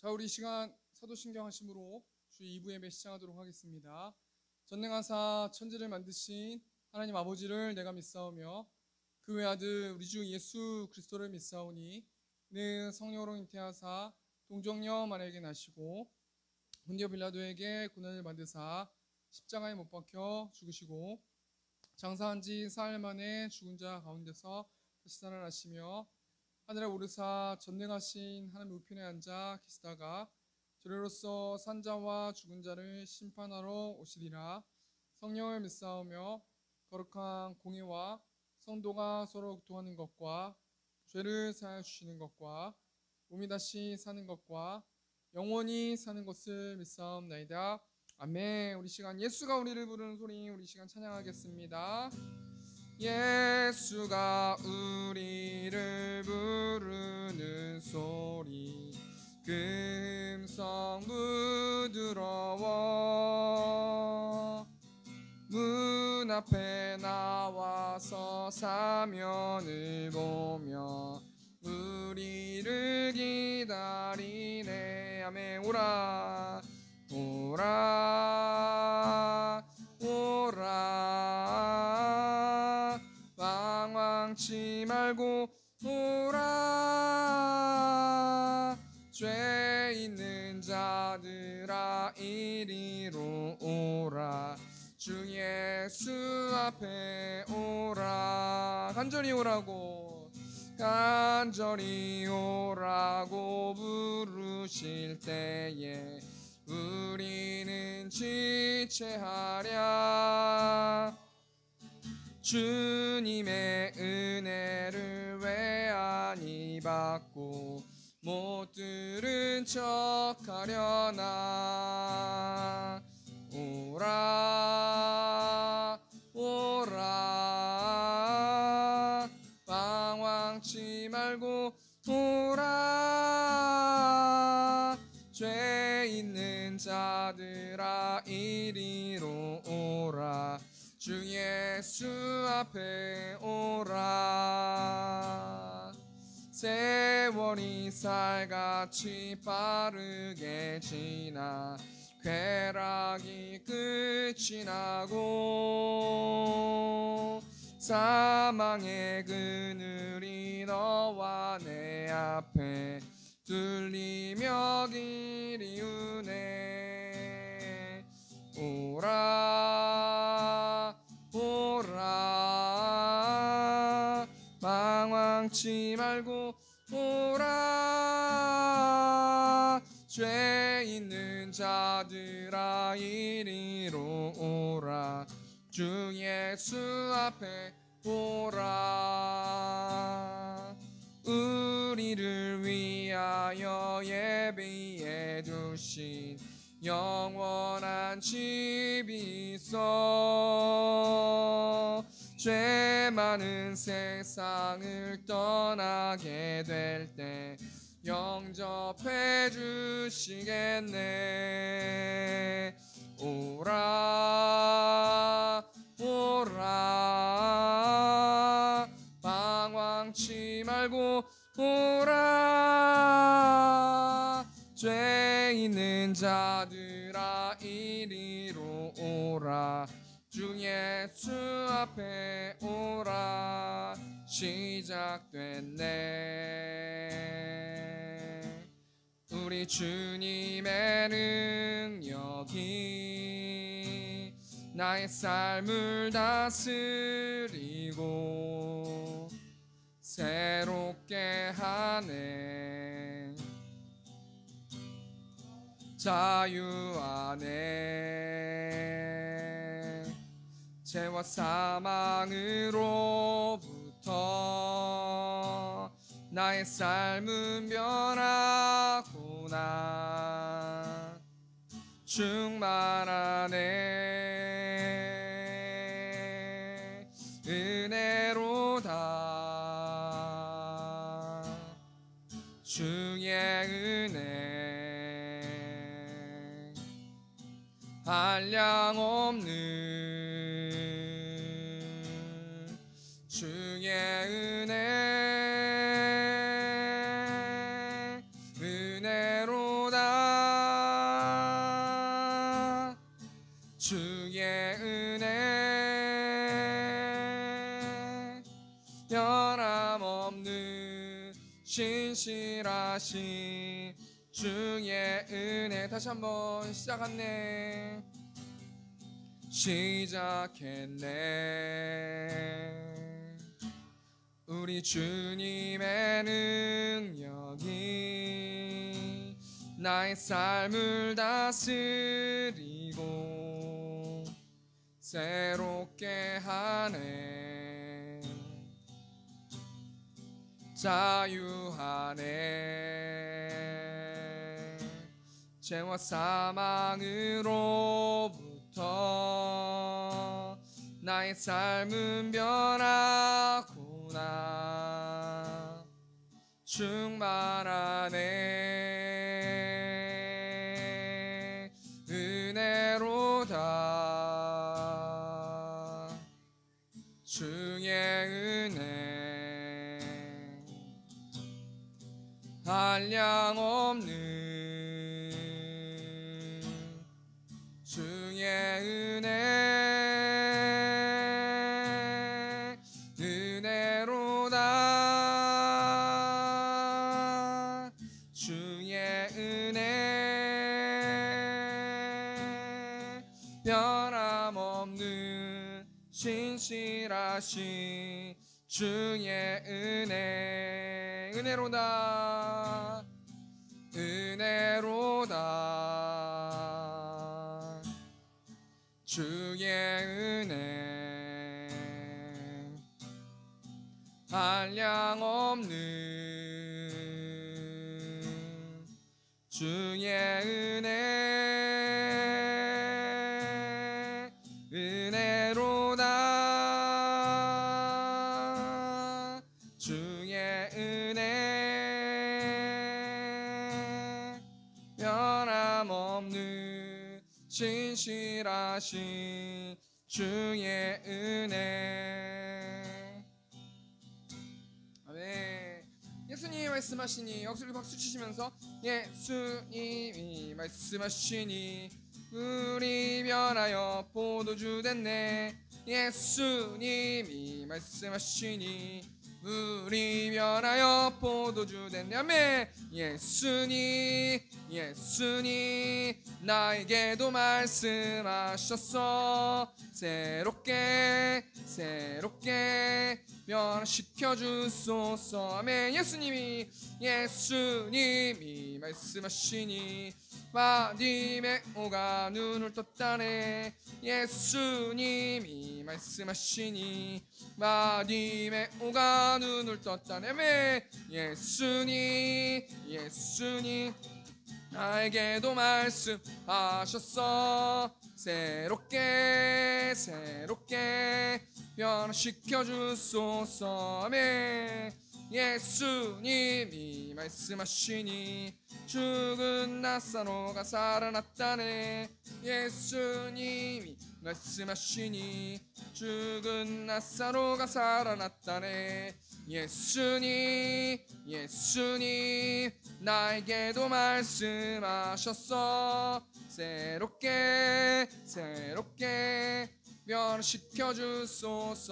자, 우리 이 시간 사도신경 하심으로 주 2부 예배 시작하도록 하겠습니다. 전능하사 천지를 만드신 하나님 아버지를 내가 믿사오며 그 외아들 우리 주 예수 그리스도를 믿사오니 이는 성령으로 잉태하사 동정녀 마리아에게 나시고 본디오 빌라도에게 고난을 받으사 십자가에 못 박혀 죽으시고 장사한 지 사흘 만에 죽은 자 가운데서 다시 살아나시며 하늘에 오르사 전능하신 하나님 우편에 앉아 계시다가 저리로서 산자와 죽은 자를 심판하러 오시리라. 성령을 믿사오며 거룩한 공의와 성도가 서로 교통하는 것과 죄를 사하여 주시는 것과 몸이 다시 사는 것과 영원히 사는 것을 믿사옵나이다. 아멘. 우리 시간 예수가 우리를 부르는 소리 우리 시간 찬양하겠습니다. 예수가 우리를 부르는 소리 금성 부드러워 문 앞에 나와서 사면을 보며 우리를 기다리네. 아멘. 오라 오라 오라 방황치 말고 오라 죄 있는 자들아 이리로 오라 주 예수 앞에 오라 간절히 오라고 간절히 오라고 부르실 때에 우리는 지체하랴. 주님의 은혜를 왜 아니 받고 못 들은 척 하려나. 오라 오라 방황치 말고 오라 죄 있는 자들아 이리로 오라 주 예수 앞에 오라. 세월이 살같이 빠르게 지나 쾌락이 끝이 나고 사망의 그늘이 너와 내 앞에 뚫리며 기리우네. 오라 오라 방황치 말고 오라 죄 있는 자들아 이리로 오라 주 예수 앞에 오라. 우리를 위하여 예비해 두신 영원한 집이 있어 죄 많은 세상을 떠나게 될 때 영접해 주시겠네. 오라 오라 방황치 말고 오라 죄 있는 자들아 이리로 오라 주 예수 앞에 오라. 시작됐네. 우리 주님의 능력이 나의 삶을 다스리고 새롭게 하네. 자유 안에 죄와 사망으로부터 나의 삶은 변하구나. 충만하네. 은혜로다. 주의 은혜 한량 없는 주의 은혜 은혜로다. 신실하신 주의 은혜. 다시 한번 시작했네. 우리 주님의 능력이 나의 삶을 다스리고 새롭게 하네. 자유하네. 죄와 사망으로부터 나의 삶은 변하구나. 충만하네. 은혜로다. 주의 은혜. 한량없는 주의 은혜. 은혜로다. 주의 은혜. 변함없는 신실하신 주의 은혜. 은혜로다. 은혜로다. 주의 은혜. 한량없는 주의 은혜. 은혜로다. 주의 은혜. 변함없는 신실하신 주의 은혜. 아멘. 예수님이 말씀하시니, 억수로 박수 치시면서 예수님이 말씀하시니 우리 변하여 포도주 됐네. 예수님이 말씀하시니 우리 변하여 포도주 됐네. 아멘. 예수님 나에게도 말씀하셨어. 새롭게 변화시켜 주소서. 아멘. 예수님이 말씀하시니 바디메오가 눈을 떴다네. 예수님이 말씀하시니 바디메오가 눈을 떴다네. 아멘. 예수님 나에게도 말씀하셨어. 새롭게 변화시켜 주소서. 아멘. 예수님이 말씀하시니 죽은 나사로가 살아났다네. 예수님이 말씀하시니 죽은 나사로가 살아났다네. 예수님 나에게도 말씀하셨어. 새롭게 변화시켜 주소서.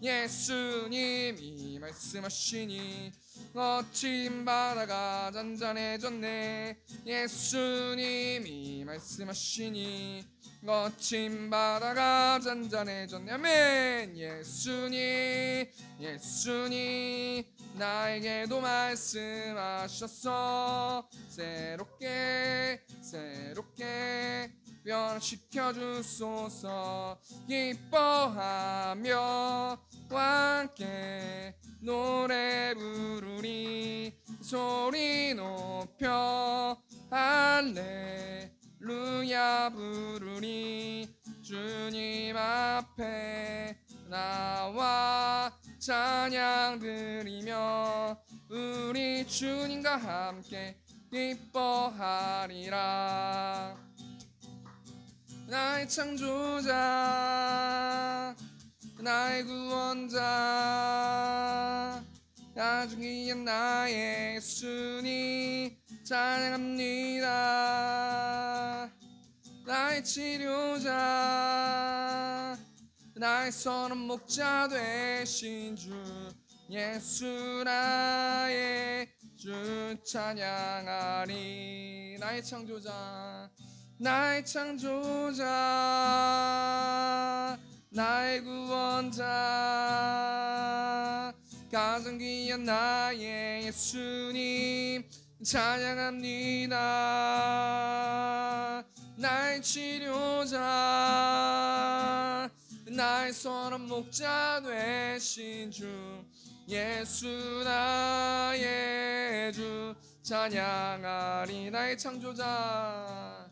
예수님이 말씀하시니 거친 바다가 잔잔해졌네. 예수님이 말씀하시니 거친 바다가 잔잔해졌네. 아멘. 예수님 나에게도 말씀하셨어. 새롭게 변화시켜 주소서. 기뻐하며 함께 노래 부르리. 소리 높여 할렐루야 부르리. 주님 앞에 나와 찬양 드리며 우리 주님과 함께 기뻐하리라. 나의 창조자 나의 구원자 아주 귀한 나의 예수님 찬양합니다. 나의 치료자 나의 선한 목자 되신 주 예수 나의 주 찬양하리. 나의 창조자, 나의 창조자, 나의 구원자, 가장 귀한 나의 예수님 찬양합니다. 나의 치료자, 나의 선한 목자 되신 주, 예수 나의 주 찬양하리. 나의 창조자,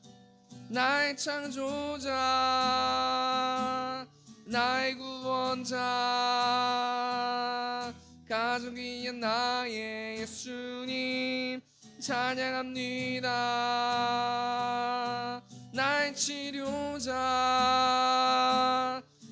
나의 창조자, 나의 구원자, 가장 귀한 나의 예수님 찬양합니다. 나의 치료자,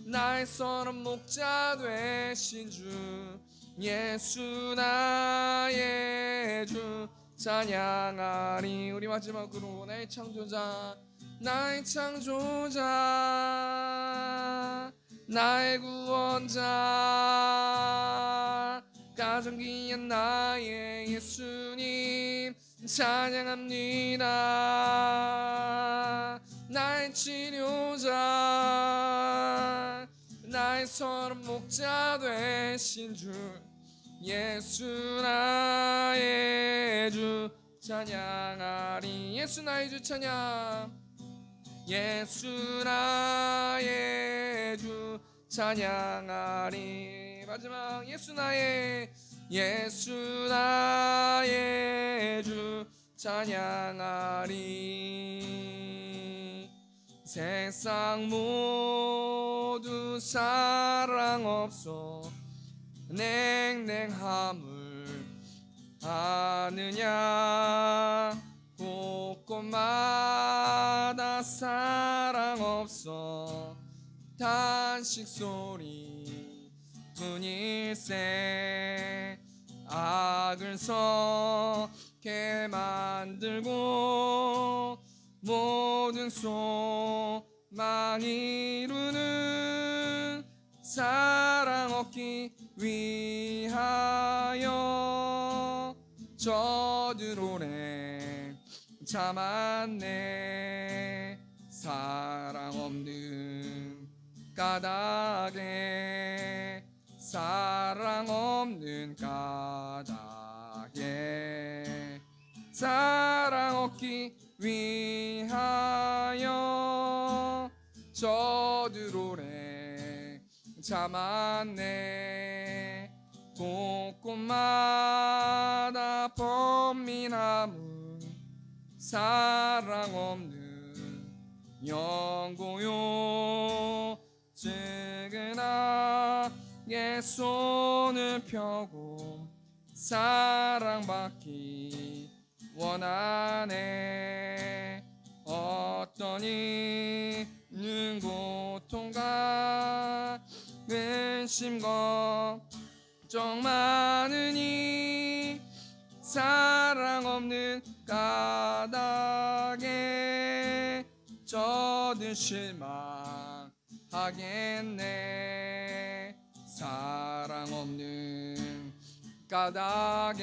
나의 선한 목자 되신 주, 예수 나의 주 찬양하리. 우리 마지막으로 나의 창조자, 나의 창조자, 나의 구원자, 가장 귀한 나의 예수님 찬양합니다. 나의 치료자, 나의 선한 목자 되신 주, 예수 나의 주 찬양하리. 예수 나의 주 찬양, 예수 나의 주 찬양하리. 마지막 예수 나의 주 찬양하리. 세상 모두 사랑 없어 냉랭함을 아느냐. 곳곳마다 사랑 없어 탄식 소리 뿐일세. 악을 썩게 만들고 모든 소망 이루는 사랑 얻기 위하여 저들오래 참았네. 사랑 없는 까닭에, 사랑 없는 까닭에 사랑 얻기 위하여 저들오래 참았네. 곳곳마다 범민함은 사랑 없는 영고요. 측은하게 손을 펴고 사랑받기 원하네. 어떤 있는 고통과 근심 걱정 많으니 사랑 없는 까닭에 저들 실망하겠네. 사랑 없는 까닭에,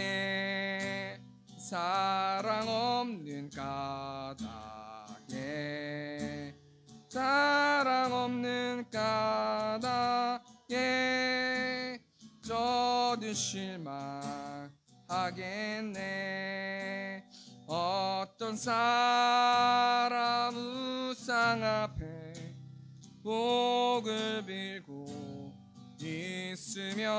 사랑 없는 까닭에, 사랑 없는 까닭에 저들 실망하겠네. 어떤 사람 우상 앞에 복을 빌고 있으며,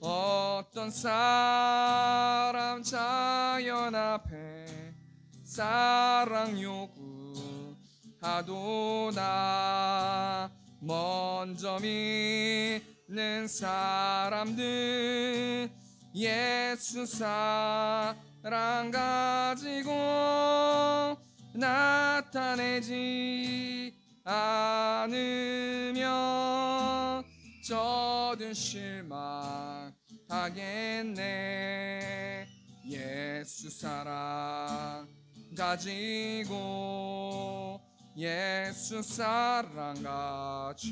어떤 사람 자연 앞에 사랑 요구하도다. 먼저 믿는 사람들 예수 사랑 가지고 나타내지 않으면 저들 실망하겠네. 예수 사랑 가지고, 예수 사랑 가지고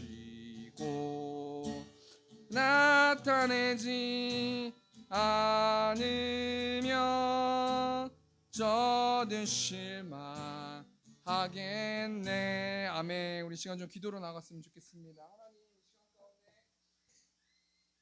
나타내지 않으면 저는 실망하겠네. 아멘. 우리 시간 좀 기도로 나갔으면 좋겠습니다. 하나님, 이 시간 가운데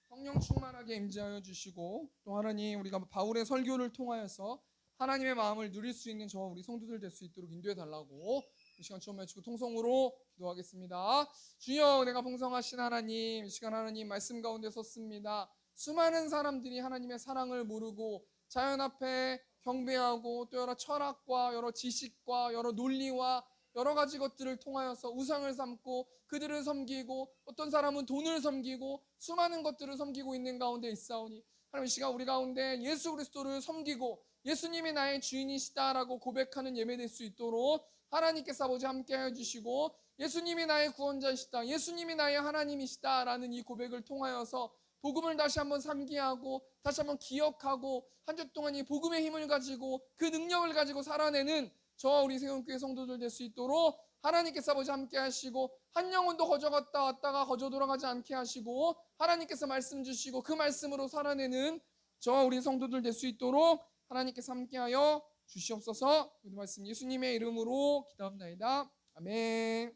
성령 충만하게 임재하여 주시고, 또 하나님, 우리가 바울의 설교를 통하여서 하나님의 마음을 누릴 수 있는 저와 우리 성도들 될 수 있도록 인도해 달라고 이 시간 처음 마치고 통성으로 기도하겠습니다. 주여, 은혜가 풍성하신 하나님, 이 시간 하나님 말씀 가운데 섰습니다. 수많은 사람들이 하나님의 사랑을 모르고 자연 앞에 경배하고, 또 여러 철학과 여러 지식과 여러 논리와 여러 가지 것들을 통하여서 우상을 삼고 그들을 섬기고, 어떤 사람은 돈을 섬기고 수많은 것들을 섬기고 있는 가운데 있사오니, 하나님, 이 시간 우리 가운데 예수 그리스도를 섬기고 예수님이 나의 주인이시다라고 고백하는 예배 될 수 있도록 하나님께서 아버지 함께하여 주시고, 예수님이 나의 구원자이시다, 예수님이 나의 하나님이시다라는 이 고백을 통하여서 복음을 다시 한번 삼기하고 다시 한번 기억하고 한 주 동안 이 복음의 힘을 가지고 그 능력을 가지고 살아내는 저와 우리 세운교회 성도들 될 수 있도록 하나님께서 아버지 함께 하시고, 한 영혼도 거저 갔다 왔다가 거저 돌아가지 않게 하시고, 하나님께서 말씀 주시고 그 말씀으로 살아내는 저와 우리 성도들 될 수 있도록 하나님께서 함께하여 주시옵소서. 이 말씀 예수님의 이름으로 기도합나이다. 아멘.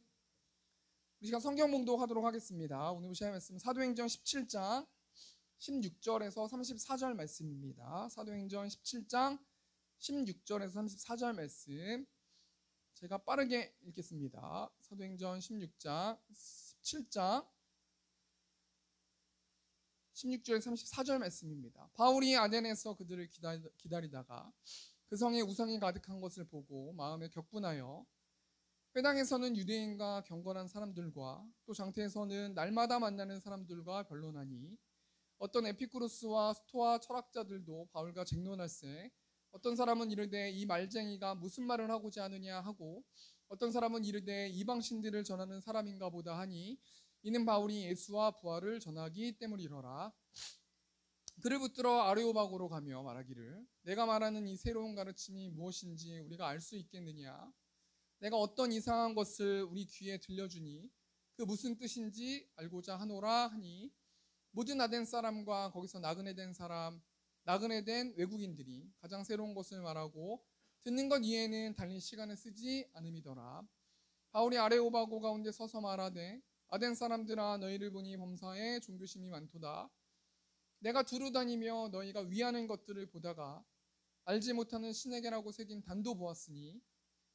우리 시간 성경 봉독하도록 하겠습니다. 오늘 보셔야 할 말씀은 사도행전 17장 16절에서 34절 말씀입니다. 사도행전 17장 16절에서 34절 말씀, 제가 빠르게 읽겠습니다. 사도행전 17장 16절에서 34절 말씀입니다. 바울이 아덴에서 그들을 기다리다가 그 성에 우상이 가득한 것을 보고 마음에 격분하여 회당에서는 유대인과 경건한 사람들과 또 장태에서는 날마다 만나는 사람들과 변론하니, 어떤 에피쿠로스와 스토아 철학자들도 바울과 쟁론할세, 어떤 사람은 이르되 이 말쟁이가 무슨 말을 하고자 하느냐 하고, 어떤 사람은 이르되 이방신들을 전하는 사람인가 보다 하니, 이는 바울이 예수와 부활을 전하기 때문이러라. 그를 붙들어 아레오바고로 가며 말하기를, 내가 말하는 이 새로운 가르침이 무엇인지 우리가 알 수 있겠느냐? 내가 어떤 이상한 것을 우리 귀에 들려주니 그 무슨 뜻인지 알고자 하노라 하니, 모든 아덴 사람과 거기서 나그네 된 외국인들이 가장 새로운 것을 말하고 듣는 것 이외에는 달리 시간을 쓰지 않음이더라. 바울이 아레오바고 가운데 서서 말하되, 아덴 사람들아, 너희를 보니 범사에 종교심이 많도다. 내가 두루 다니며 너희가 위하는 것들을 보다가 알지 못하는 신에게라고 새긴 단도 보았으니,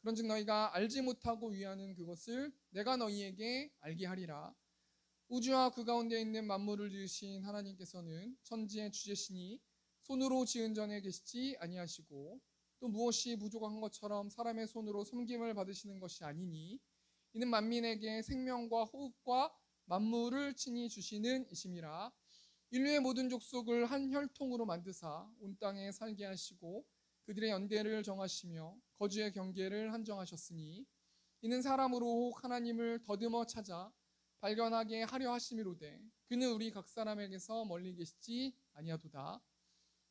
그런즉 너희가 알지 못하고 위하는 그것을 내가 너희에게 알게 하리라. 우주와 그 가운데 있는 만물을 지으신 하나님께서는 천지의 주제시니 손으로 지은 전에 계시지 아니하시고, 또 무엇이 부족한 것처럼 사람의 손으로 섬김을 받으시는 것이 아니니, 이는 만민에게 생명과 호흡과 만물을 친히 주시는 이심이라. 인류의 모든 족속을 한 혈통으로 만드사 온 땅에 살게 하시고 그들의 연대를 정하시며 거주의 경계를 한정하셨으니, 이는 사람으로 혹 하나님을 더듬어 찾아 발견하게 하려 하심이로되 그는 우리 각 사람에게서 멀리 계시지 아니하도다.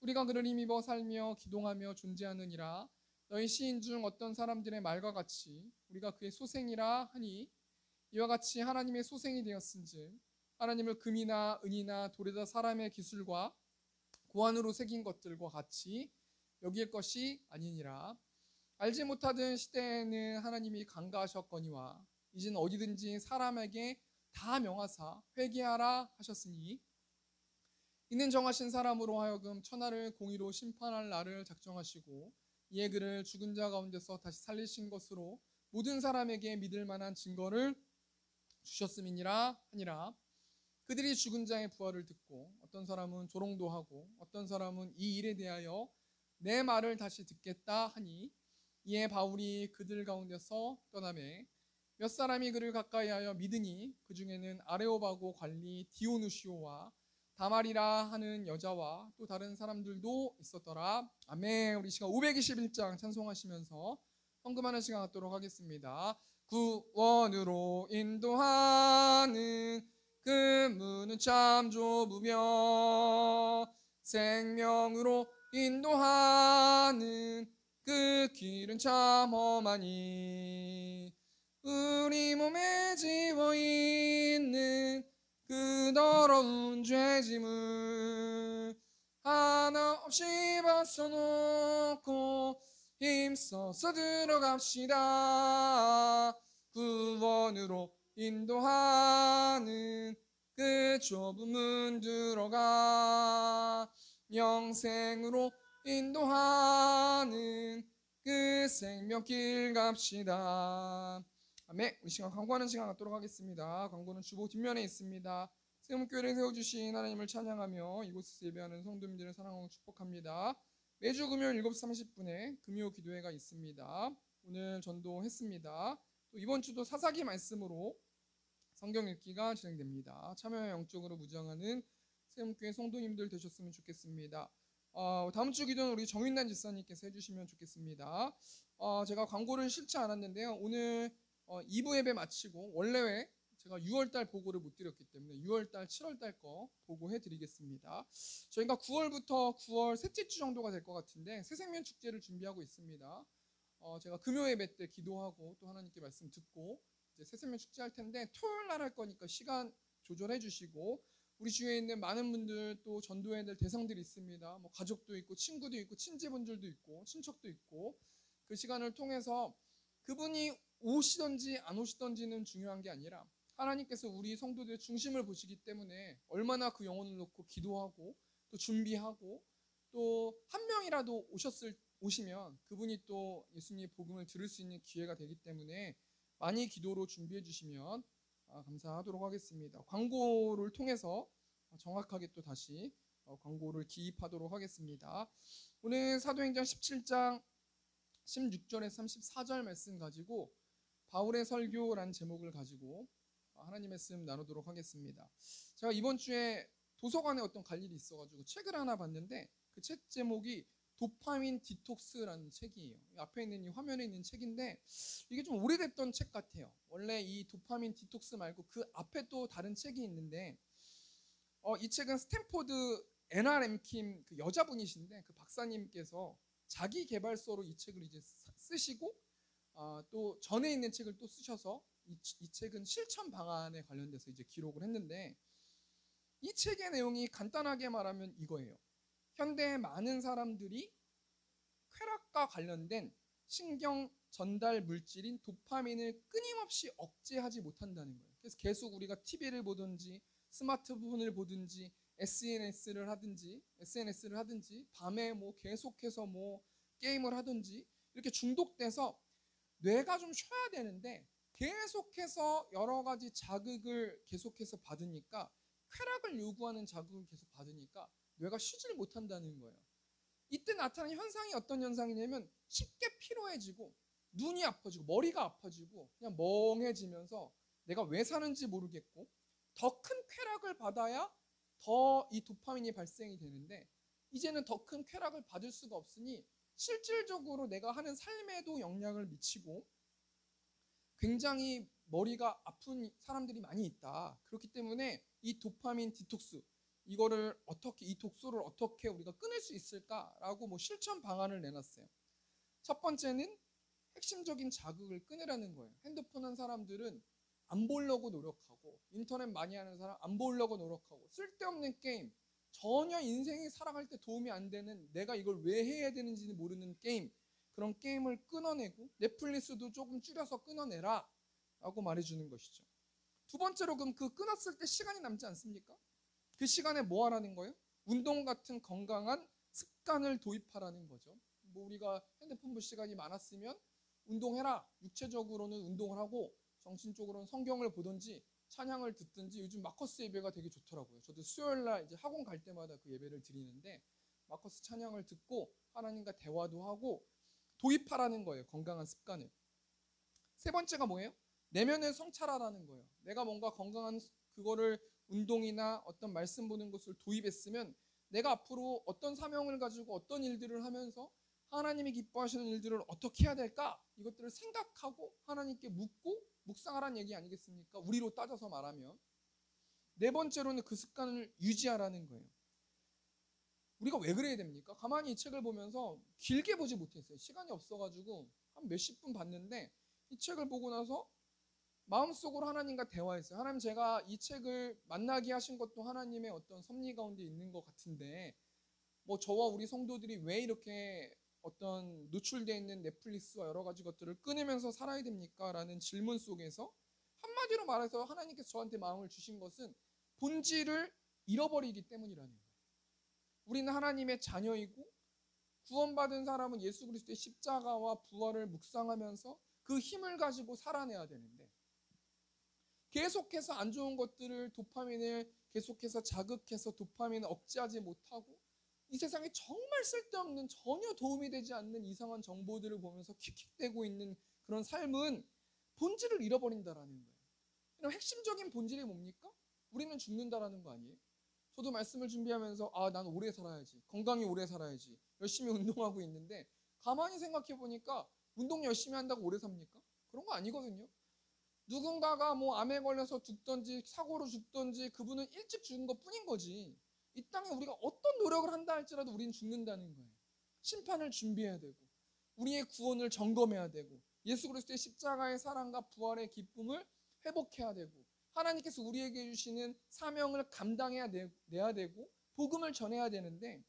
우리가 그를 힘입어 살며 기동하며 존재하느니라. 너희 시인 중 어떤 사람들의 말과 같이 우리가 그의 소생이라 하니, 이와 같이 하나님의 소생이 되었은즉 하나님을 금이나 은이나 돌에다 사람의 기술과 고안으로 새긴 것들과 같이 여길 것이 아니니라. 알지 못하던 시대에는 하나님이 간과하셨거니와 이제는 어디든지 사람에게 다 명하사 회개하라 하셨으니, 이는 정하신 사람으로 하여금 천하를 공의로 심판할 날을 작정하시고 이에 그를 죽은 자 가운데서 다시 살리신 것으로 모든 사람에게 믿을 만한 증거를 주셨음이니라 하니라. 그들이 죽은 자의 부활을 듣고 어떤 사람은 조롱도 하고 어떤 사람은 이 일에 대하여 내 말을 다시 듣겠다 하니, 이에 바울이 그들 가운데서 떠나매 몇 사람이 그를 가까이하여 믿으니, 그 중에는 아레오바고 관리 디오누시오와 다말이라 하는 여자와 또 다른 사람들도 있었더라. 아멘. 우리 시간 521장 찬송하시면서 헌금하는 시간 갖도록 하겠습니다. 구원으로 인도하는 그 문은 참 좁으며 생명으로 인도하는 그 길은 참 험하니, 우리 몸에 지워 있는 그 그 더러운 죄짐을 하나 없이 벗어놓고 힘써서 들어갑시다. 구원으로 인도하는 그 좁은 문 들어가 영생으로 인도하는 그 생명길 갑시다. 아멘. 우리 시간 광고하는 시간 갖도록 하겠습니다. 광고는 주보 뒷면에 있습니다. 세움교회를 세워주신 하나님을 찬양하며 이곳에서 예배하는 성도님들을 사랑하고 축복합니다. 매주 금요일 7시 30분에 금요 기도회가 있습니다. 오늘 전도했습니다. 또 이번 주도 사사기 말씀으로 성경 읽기가 진행됩니다. 참여와 영적으로 무장하는 세움교회 성도님들 되셨으면 좋겠습니다. 다음 주 기도는 우리 정윤란 지사님께서 해주시면 좋겠습니다. 제가 광고를 싫지 않았는데요. 오늘 2부 예배 마치고 원래 제가 6월달 보고를 못 드렸기 때문에 6월달, 7월달 거 보고해 드리겠습니다. 저희가 9월부터 9월 셋째 주 정도가 될 것 같은데 새생명 축제를 준비하고 있습니다. 제가 금요 예배 때 기도하고 또 하나님께 말씀 듣고 이제 새생명 축제 할 텐데 토요일 날 할 거니까 시간 조절해 주시고 우리 주위에 있는 많은 분들 또 전도해야 될 대상들이 있습니다. 뭐 가족도 있고 친구도 있고 친지분들도 있고 친척도 있고 그 시간을 통해서 그분이 오시던지 안 오시던지는 중요한 게 아니라 하나님께서 우리 성도들의 중심을 보시기 때문에 얼마나 그 영혼을 놓고 기도하고 또 준비하고 또 한 명이라도 오시면 그분이 또 예수님의 복음을 들을 수 있는 기회가 되기 때문에 많이 기도로 준비해 주시면 감사하도록 하겠습니다. 광고를 통해서 정확하게 또 다시 광고를 기입하도록 하겠습니다. 오늘 사도행전 17장 16절에서 34절 말씀 가지고 바울의 설교라는 제목을 가지고 하나님 말씀 나누도록 하겠습니다. 제가 이번 주에 도서관에 어떤 갈 일이 있어가지고 책을 하나 봤는데 그 책 제목이 도파민 디톡스라는 책이에요. 앞에 있는 이 화면에 있는 책인데 이게 좀 오래됐던 책 같아요. 원래 이 도파민 디톡스 말고 그 앞에 또 다른 책이 있는데 이 책은 스탠포드 NRM 그 여자분이신데 그 박사님께서 자기 개발서로 이 책을 이제 쓰시고 또 전에 있는 책을 또 쓰셔서 이 책은 실천 방안에 관련돼서 이제 기록을 했는데 이 책의 내용이 간단하게 말하면 이거예요. 현대의 많은 사람들이 쾌락과 관련된 신경 전달 물질인 도파민을 끊임없이 억제하지 못한다는 거예요. 그래서 계속 우리가 TV를 보든지 스마트폰을 보든지 SNS를 하든지 밤에 뭐 계속해서 뭐 게임을 하든지 이렇게 중독돼서 뇌가 좀 쉬어야 되는데 계속해서 여러 가지 자극을 계속해서 받으니까 쾌락을 요구하는 자극을 계속 받으니까 뇌가 쉬질 못한다는 거예요. 이때 나타나는 현상이 어떤 현상이냐면 쉽게 피로해지고 눈이 아파지고 머리가 아파지고 그냥 멍해지면서 내가 왜 사는지 모르겠고 더 큰 쾌락을 받아야 더 이 도파민이 발생이 되는데 이제는 더 큰 쾌락을 받을 수가 없으니 실질적으로 내가 하는 삶에도 영향을 미치고 굉장히 머리가 아픈 사람들이 많이 있다. 그렇기 때문에 이 도파민 디톡스 이거를 어떻게 이 독소를 어떻게 우리가 끊을 수 있을까라고 뭐 실천 방안을 내놨어요. 첫 번째는 핵심적인 자극을 끊으라는 거예요. 핸드폰 한 사람들은 안 보려고 노력하고 인터넷 많이 하는 사람 안 보려고 노력하고 쓸데없는 게임 전혀 인생이 살아갈 때 도움이 안 되는 내가 이걸 왜 해야 되는지 모르는 게임 그런 게임을 끊어내고 넷플릭스도 조금 줄여서 끊어내라 라고 말해주는 것이죠. 두 번째로 그럼 그 끊었을 때 시간이 남지 않습니까? 그 시간에 뭐 하라는 거예요? 운동 같은 건강한 습관을 도입하라는 거죠. 뭐 우리가 핸드폰 볼 시간이 많았으면 운동해라. 육체적으로는 운동을 하고 정신적으로는 성경을 보든지 찬양을 듣든지 요즘 마커스 예배가 되게 좋더라고요. 저도 수요일 날 이제 학원 갈 때마다 그 예배를 드리는데 마커스 찬양을 듣고 하나님과 대화도 하고 도입하라는 거예요. 건강한 습관을. 세 번째가 뭐예요? 내면을 성찰하라는 거예요. 내가 뭔가 건강한 그거를 운동이나 어떤 말씀 보는 것을 도입했으면 내가 앞으로 어떤 사명을 가지고 어떤 일들을 하면서 하나님이 기뻐하시는 일들을 어떻게 해야 될까? 이것들을 생각하고 하나님께 묻고 묵상하라는 얘기 아니겠습니까? 우리로 따져서 말하면. 네 번째로는 그 습관을 유지하라는 거예요. 우리가 왜 그래야 됩니까? 가만히 이 책을 보면서 길게 보지 못했어요. 시간이 없어가지고 한 몇십 분 봤는데 이 책을 보고 나서 마음속으로 하나님과 대화했어요. 하나님, 제가 이 책을 만나게 하신 것도 하나님의 어떤 섭리 가운데 있는 것 같은데 뭐 저와 우리 성도들이 왜 이렇게 어떤 노출되어 있는 넷플릭스와 여러 가지 것들을 끊으면서 살아야 됩니까? 라는 질문 속에서 한마디로 말해서 하나님께서 저한테 마음을 주신 것은 본질을 잃어버리기 때문이라는 거예요. 우리는 하나님의 자녀이고 구원받은 사람은 예수 그리스도의 십자가와 부활을 묵상하면서 그 힘을 가지고 살아내야 되는데 계속해서 안 좋은 것들을 도파민을 계속해서 자극해서 도파민을 억제하지 못하고 이 세상에 정말 쓸데없는 전혀 도움이 되지 않는 이상한 정보들을 보면서 킥킥대고 있는 그런 삶은 본질을 잃어버린다라는 거예요. 그럼 핵심적인 본질이 뭡니까? 우리는 죽는다라는 거 아니에요? 저도 말씀을 준비하면서 난 오래 살아야지, 건강히 오래 살아야지, 열심히 운동하고 있는데 가만히 생각해 보니까 운동 열심히 한다고 오래 삽니까? 그런 거 아니거든요. 누군가가 뭐 암에 걸려서 죽든지 사고로 죽든지 그분은 일찍 죽은 것 뿐인 거지. 이 땅에 우리가 어떤 노력을 한다 할지라도 우리는 죽는다는 거예요. 심판을 준비해야 되고 우리의 구원을 점검해야 되고 예수 그리스도의 십자가의 사랑과 부활의 기쁨을 회복해야 되고 하나님께서 우리에게 주시는 사명을 감당해야 내야 되고 복음을 전해야 되는데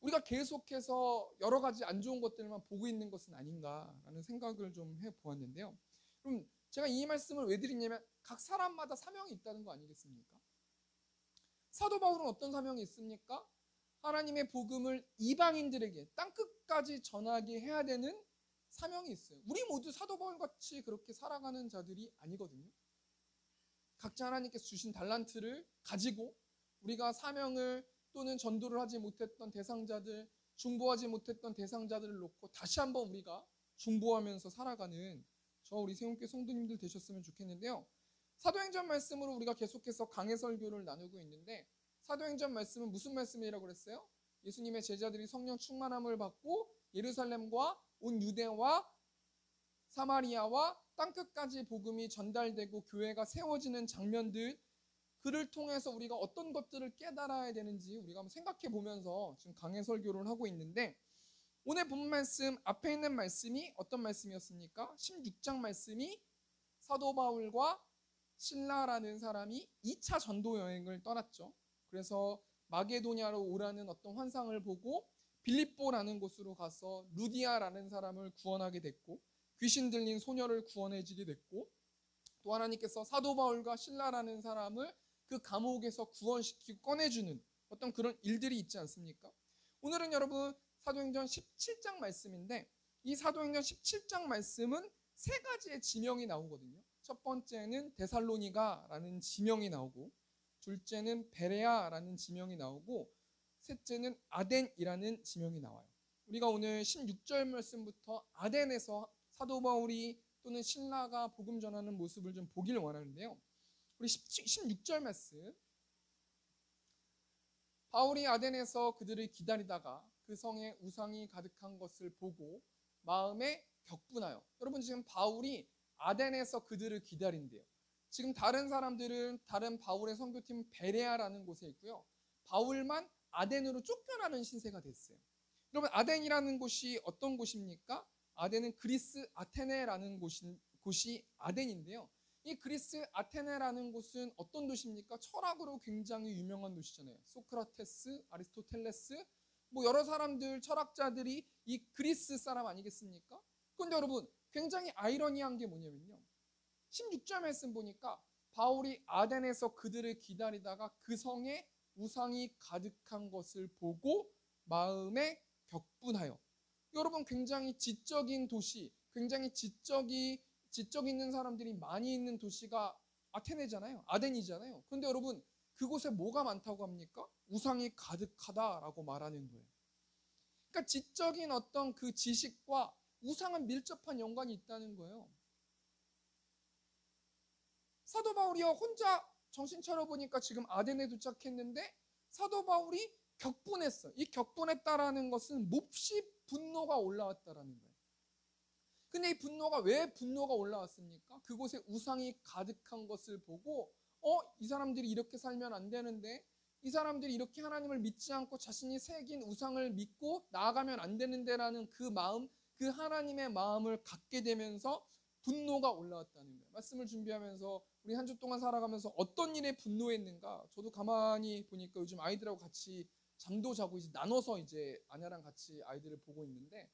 우리가 계속해서 여러 가지 안 좋은 것들만 보고 있는 것은 아닌가라는 생각을 좀 해보았는데요. 그럼 제가 이 말씀을 왜 드리냐면 각 사람마다 사명이 있다는 거 아니겠습니까? 사도 바울은 어떤 사명이 있습니까? 하나님의 복음을 이방인들에게 땅끝까지 전하게 해야 되는 사명이 있어요. 우리 모두 사도 바울같이 그렇게 살아가는 자들이 아니거든요. 각자 하나님께서 주신 달란트를 가지고 우리가 사명을 또는 전도를 하지 못했던 대상자들, 중보하지 못했던 대상자들을 놓고 다시 한번 우리가 중보하면서 살아가는 저 우리 세움교회 성도님들 되셨으면 좋겠는데요. 사도행전 말씀으로 우리가 계속해서 강해 설교를 나누고 있는데 사도행전 말씀은 무슨 말씀이라고 그랬어요? 예수님의 제자들이 성령 충만함을 받고 예루살렘과 온 유대와 사마리아와 땅끝까지 복음이 전달되고 교회가 세워지는 장면들, 그를 통해서 우리가 어떤 것들을 깨달아야 되는지 우리가 한번 생각해 보면서 지금 강해 설교를 하고 있는데 오늘 본 말씀 앞에 있는 말씀이 어떤 말씀이었습니까? 16장 말씀이 사도 바울과 신라라는 사람이 2차 전도 여행을 떠났죠. 그래서 마게도냐로 오라는 어떤 환상을 보고 빌립보라는 곳으로 가서 루디아라는 사람을 구원하게 됐고 귀신 들린 소녀를 구원해지게 됐고 또 하나님께서 사도 바울과 신라라는 사람을 그 감옥에서 구원시키고 꺼내주는 어떤 그런 일들이 있지 않습니까? 오늘은 여러분 사도행전 17장 말씀인데 이 사도행전 17장 말씀은 세 가지의 지명이 나오거든요. 첫 번째는 데살로니가라는 지명이 나오고 둘째는 베레아라는 지명이 나오고 셋째는 아덴이라는 지명이 나와요. 우리가 오늘 16절 말씀부터 아덴에서 사도 바울이 또는 신라가 복음 전하는 모습을 좀 보기를 원하는데요. 우리 16절 말씀 바울이 아덴에서 그들을 기다리다가 그 성에 우상이 가득한 것을 보고 마음에 격분하여 여러분 지금 바울이 아덴에서 그들을 기다린대요. 지금 다른 사람들은 다른 바울의 선교팀 베레아라는 곳에 있고요. 바울만 아덴으로 쫓겨나는 신세가 됐어요. 여러분 아덴이라는 곳이 어떤 곳입니까? 아덴은 그리스 아테네라는 곳이 아덴인데요. 이 그리스 아테네라는 곳은 어떤 도시입니까? 철학으로 굉장히 유명한 도시잖아요. 소크라테스, 아리스토텔레스 뭐 여러 사람들 철학자들이 이 그리스 사람 아니겠습니까? 그런데 여러분 굉장히 아이러니한 게 뭐냐면요. 16절 말씀 보니까 바울이 아덴에서 그들을 기다리다가 그 성에 우상이 가득한 것을 보고 마음에 격분하여 여러분 굉장히 지적인 도시, 굉장히 지적 있는 사람들이 많이 있는 도시가 아테네잖아요. 아덴이잖아요. 그런데 여러분 그곳에 뭐가 많다고 합니까? 우상이 가득하다라고 말하는 거예요. 그러니까 지적인 어떤 그 지식과 우상은 밀접한 연관이 있다는 거예요. 사도 바울이요 혼자 정신 차려보니까 지금 아덴에 도착했는데 사도 바울이 격분했어요. 이 격분했다라는 것은 몹시 분노가 올라왔다라는 거예요. 근데 이 분노가 왜 분노가 올라왔습니까? 그곳에 우상이 가득한 것을 보고 이 사람들이 이렇게 살면 안 되는데 이 사람들이 이렇게 하나님을 믿지 않고 자신이 새긴 우상을 믿고 나아가면 안 되는데라는 그 마음, 그 하나님의 마음을 갖게 되면서 분노가 올라왔다는 거예요. 말씀을 준비하면서 우리 한 주 동안 살아가면서 어떤 일에 분노했는가? 저도 가만히 보니까 요즘 아이들하고 같이 잠도 자고 이제 나눠서 이제 아내랑 같이 아이들을 보고 있는데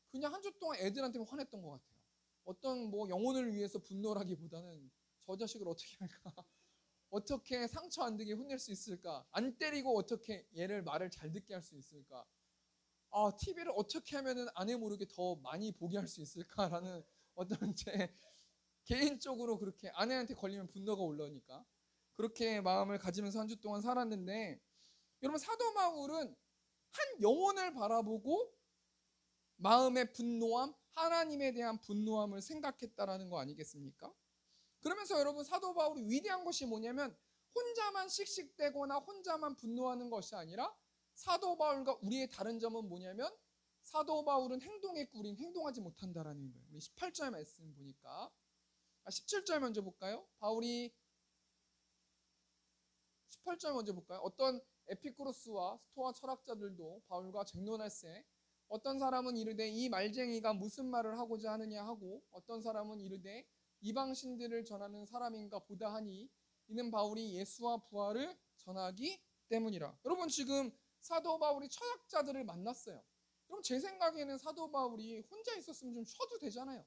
그냥 한 주 동안 애들한테 화냈던 것 같아요. 어떤 뭐 영혼을 위해서 분노라기보다는 저 자식을 어떻게 할까? 어떻게 상처 안 되게 혼낼 수 있을까? 안 때리고 어떻게 얘를 말을 잘 듣게 할 수 있을까? TV를 어떻게 하면은 아내 모르게 더 많이 보게 할 수 있을까라는 어떤 제 개인적으로 그렇게 아내한테 걸리면 분노가 올라오니까 그렇게 마음을 가지면서 한 주 동안 살았는데 여러분 사도 바울은 한 영혼을 바라보고 마음의 분노함, 하나님에 대한 분노함을 생각했다라는 거 아니겠습니까? 그러면서 여러분 사도 바울이 위대한 것이 뭐냐면 혼자만 씩씩대거나 혼자만 분노하는 것이 아니라 사도 바울과 우리의 다른 점은 뭐냐면 사도 바울은 행동했고 우리는 행동하지 못한다라는 거예요. 우리 18절 말씀 보니까 17절 먼저 볼까요? 바울이 18절 먼저 볼까요? 어떤 에피쿠로스와 스토아 철학자들도 바울과 쟁론할세 어떤 사람은 이르되 이 말쟁이가 무슨 말을 하고자 하느냐 하고 어떤 사람은 이르되 이방 신들을 전하는 사람인가 보다 하니 이는 바울이 예수와 부활을 전하기 때문이라. 여러분 지금 사도 바울이 철학자들을 만났어요. 그럼 제 생각에는 사도 바울이 혼자 있었으면 좀 쉬어도 되잖아요.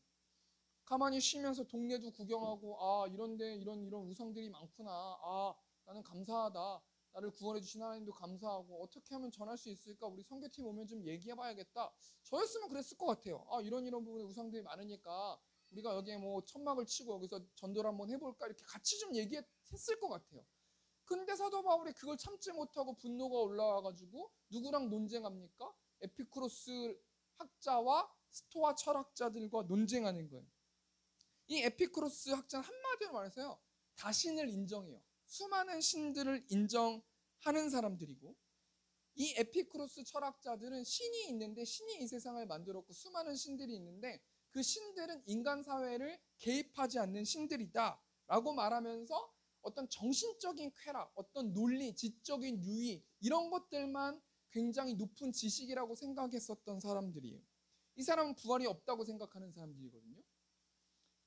가만히 쉬면서 동네도 구경하고 이런데 이런 우상들이 많구나. 나는 감사하다. 나를 구원해 주신 하나님도 감사하고 어떻게 하면 전할 수 있을까? 우리 선교팀 오면 좀 얘기해 봐야겠다. 저였으면 그랬을 것 같아요. 이런 부분에 우상들이 많으니까 우리가 여기에 뭐 천막을 치고 여기서 전도를 한번 해볼까? 이렇게 같이 좀 얘기했을 것 같아요. 근데 사도 바울이 그걸 참지 못하고 분노가 올라와가지고 누구랑 논쟁합니까? 에피쿠로스 학자와 스토아 철학자들과 논쟁하는 거예요. 이 에피쿠로스 학자는 한마디로 말해서요. 다신을 인정해요. 수많은 신들을 인정하는 사람들이고 이 에피쿠로스 철학자들은 신이 있는데 신이 이 세상을 만들었고 수많은 신들이 있는데 그 신들은 인간 사회를 개입하지 않는 신들이다 라고 말하면서 어떤 정신적인 쾌락, 어떤 논리, 지적인 유의 이런 것들만 굉장히 높은 지식이라고 생각했었던 사람들이에요. 이 사람은 부활이 없다고 생각하는 사람들이거든요.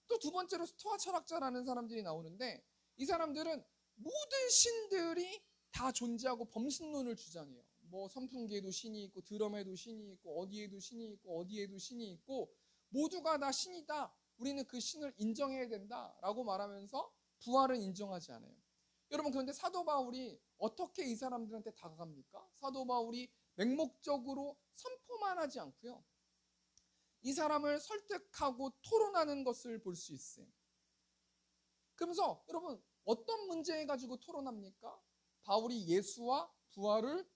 또 두 번째로 스토아 철학자라는 사람들이 나오는데 이 사람들은 모든 신들이 다 존재하고 범신론을 주장해요. 뭐 선풍기에도 신이 있고 드럼에도 신이 있고 어디에도 신이 있고 어디에도 신이 있고 모두가 다 신이다. 우리는 그 신을 인정해야 된다라고 말하면서 부활은 인정하지 않아요. 여러분 그런데 사도 바울이 어떻게 이 사람들한테 다가갑니까? 사도 바울이 맹목적으로 선포만 하지 않고요. 이 사람을 설득하고 토론하는 것을 볼 수 있어요. 그러면서 여러분 어떤 문제 가지고 토론합니까? 바울이 예수와 부활을